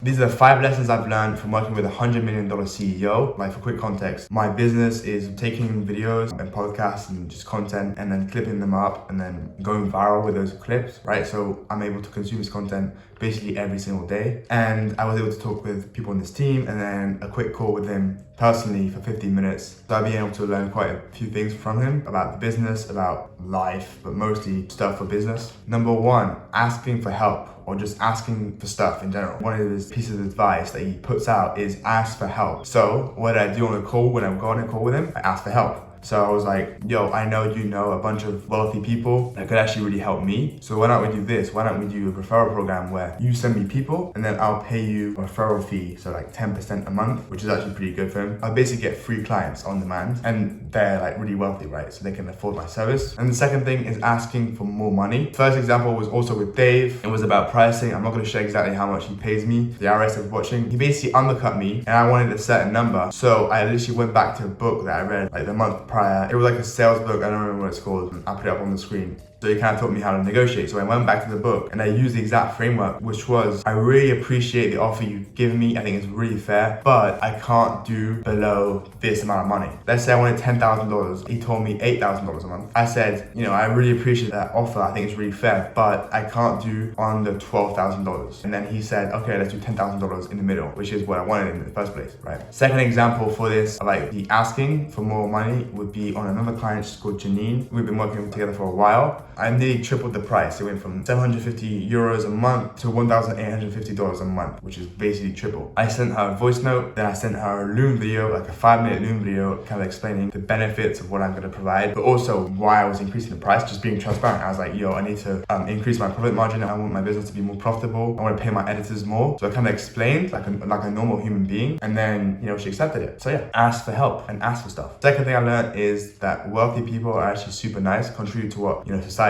These are the 5 lessons I've learned from working with a $100 million CEO. Like, for quick context, my business is taking videos and podcasts and just content and then clipping them up and then going viral with those clips, right? So I'm able to consume this content basically every single day. And I was able to talk with people on this team and then a quick call with him personally for 15 minutes. So I've been able to learn quite a few things from him about the business, about life, but mostly stuff for business. Number 1, asking for help, or just asking for stuff in general. One of his pieces of advice that he puts out is ask for help. So what did I do on the call when I got on a call with him? I asked for help. So I was like, yo, I know you know a bunch of wealthy people that could actually really help me. So why don't we do this? Why don't we do a referral program where you send me people and then I'll pay you a referral fee. So like 10% a month, which is actually pretty good for him. I basically get free clients on demand and they're like really wealthy, right? So they can afford my service. And the second thing is asking for more money. First example was also with Dave. It was about pricing. I'm not going to share exactly how much he pays me. The RS of watching, he basically undercut me and I wanted a certain number. So I literally went back to a book that I read like the month prior. It was like a sales book, I don't remember what it's called. I'll put it up on the screen. So he kind of taught me how to negotiate. So I went back to the book and I used the exact framework, which was, I really appreciate the offer you've given me. I think it's really fair, but I can't do below this amount of money. Let's say I wanted $10,000. He told me $8,000 a month. I said, you know, I really appreciate that offer. I think it's really fair, but I can't do under $12,000. And then he said, okay, let's do $10,000 in the middle, which is what I wanted in the first place, right? Second example for this, like the asking for more money, would be on another client. She's called Janine. We've been working together for a while. I nearly tripled the price. It went from 750 euros a month to $1,850 a month, which is basically triple. I sent her a voice note, then I sent her a Loom video, like a 5-minute Loom video, kind of explaining the benefits of what I'm going to provide, but also why I was increasing the price, just being transparent. I was like, yo, I need to increase my profit margin. I want my business to be more profitable. I want to pay my editors more. So I kind of explained like a normal human being, and then, you know, she accepted it. So yeah, ask for help and ask for stuff. Second thing I learned is that wealthy people are actually super nice, contrary to what, you know, society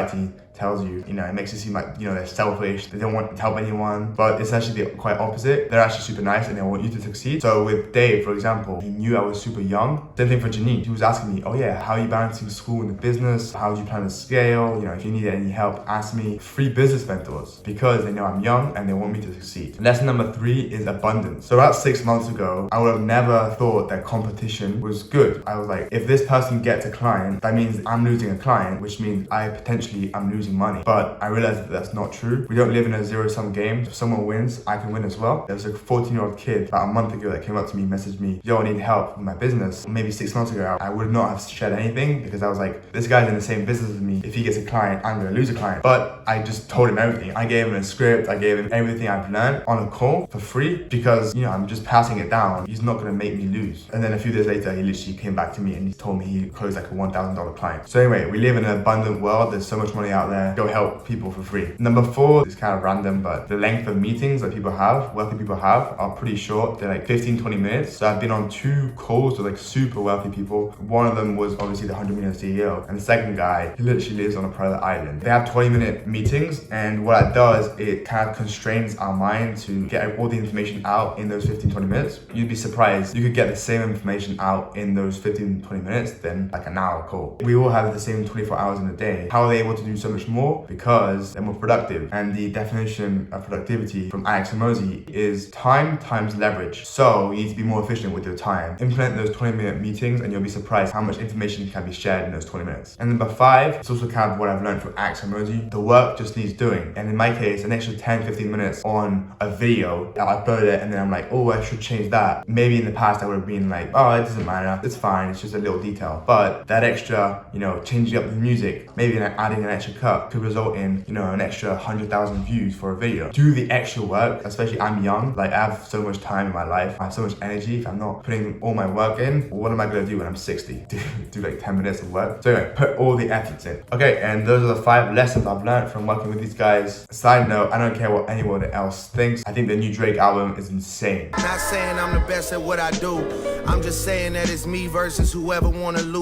tells you. You know, it makes it seem like, you know, they're selfish, they don't want to help anyone, but it's actually the quite opposite. They're actually super nice and they want you to succeed. So with Dave, for example, he knew I was super young. Same thing for Janine. He was asking me, oh yeah, how are you balancing school and the business? How do you plan to scale? You know, if you need any help, ask me. Free business mentors, because they know I'm young and they want me to succeed. Lesson number 3 is abundance. So about 6 months ago, I would have never thought that competition was good. I was like, if this person gets a client, that means I'm losing a client, which means I potentially am losing money. But I realized that that's not true. We don't live in a zero-sum game. If someone wins, I can win as well. There was a 14-year-old kid about a month ago that came up to me, messaged me, yo, I need help with my business. Maybe 6 months ago, I would not have shared anything because I was like, this guy's in the same business as me. If he gets a client, I'm gonna lose a client. But I just told him everything. I gave him a script. I gave him everything I've learned on a call for free because, you know, I'm just passing it down. He's not gonna make me lose. And then a few days later, he literally came back to me and he told me he closed like a $1,000 client. So anyway, we live in an abundant world. There's so much money out there. Go help people for free. Number 4 is kind of random, but the length of meetings that people have, wealthy people have, are pretty short. They're like 15-20 minutes. So I've been on 2 calls with like super wealthy people. One of them was obviously the $100 million CEO, and the second guy, he literally lives on a private island. They have 20-minute meetings, and what that does, it kind of constrains our mind to get all the information out in those 15-20 minutes. You'd be surprised. You could get the same information out in those 15-20 minutes than like an hour call. We all have the same 24 hours in a day. How are they able to do so much more? Because they're more productive. And the definition of productivity from Alex Hormozi is time times leverage. So you need to be more efficient with your time. Implement those 20-minute meetings and you'll be surprised how much information can be shared in those 20 minutes. And number 5, it's also kind of what I've learned from Alex Hormozi. The work just needs doing. And in my case, an extra 10-15 minutes on a video, I'll upload it and then I'm like, oh, I should change that. Maybe in the past I would have been like, oh, it doesn't matter. It's fine. It's just a little detail. But that extra, you know, changing up the music, maybe adding an extra cut could result in, you know, an extra 100,000 views for a video. Do the extra work, especially I'm young. Like I have so much time in my life. I have so much energy. If I'm not putting all my work in, what am I gonna do when I'm 60? Do like 10 minutes of work? So anyway, put all the efforts in. Okay, and those are the 5 lessons I've learned from working with these guys. Side note, I don't care what anyone else thinks. I think the new Drake album is insane. Not saying I'm the best at what I do. I'm just saying that it's me versus whoever wanna lose.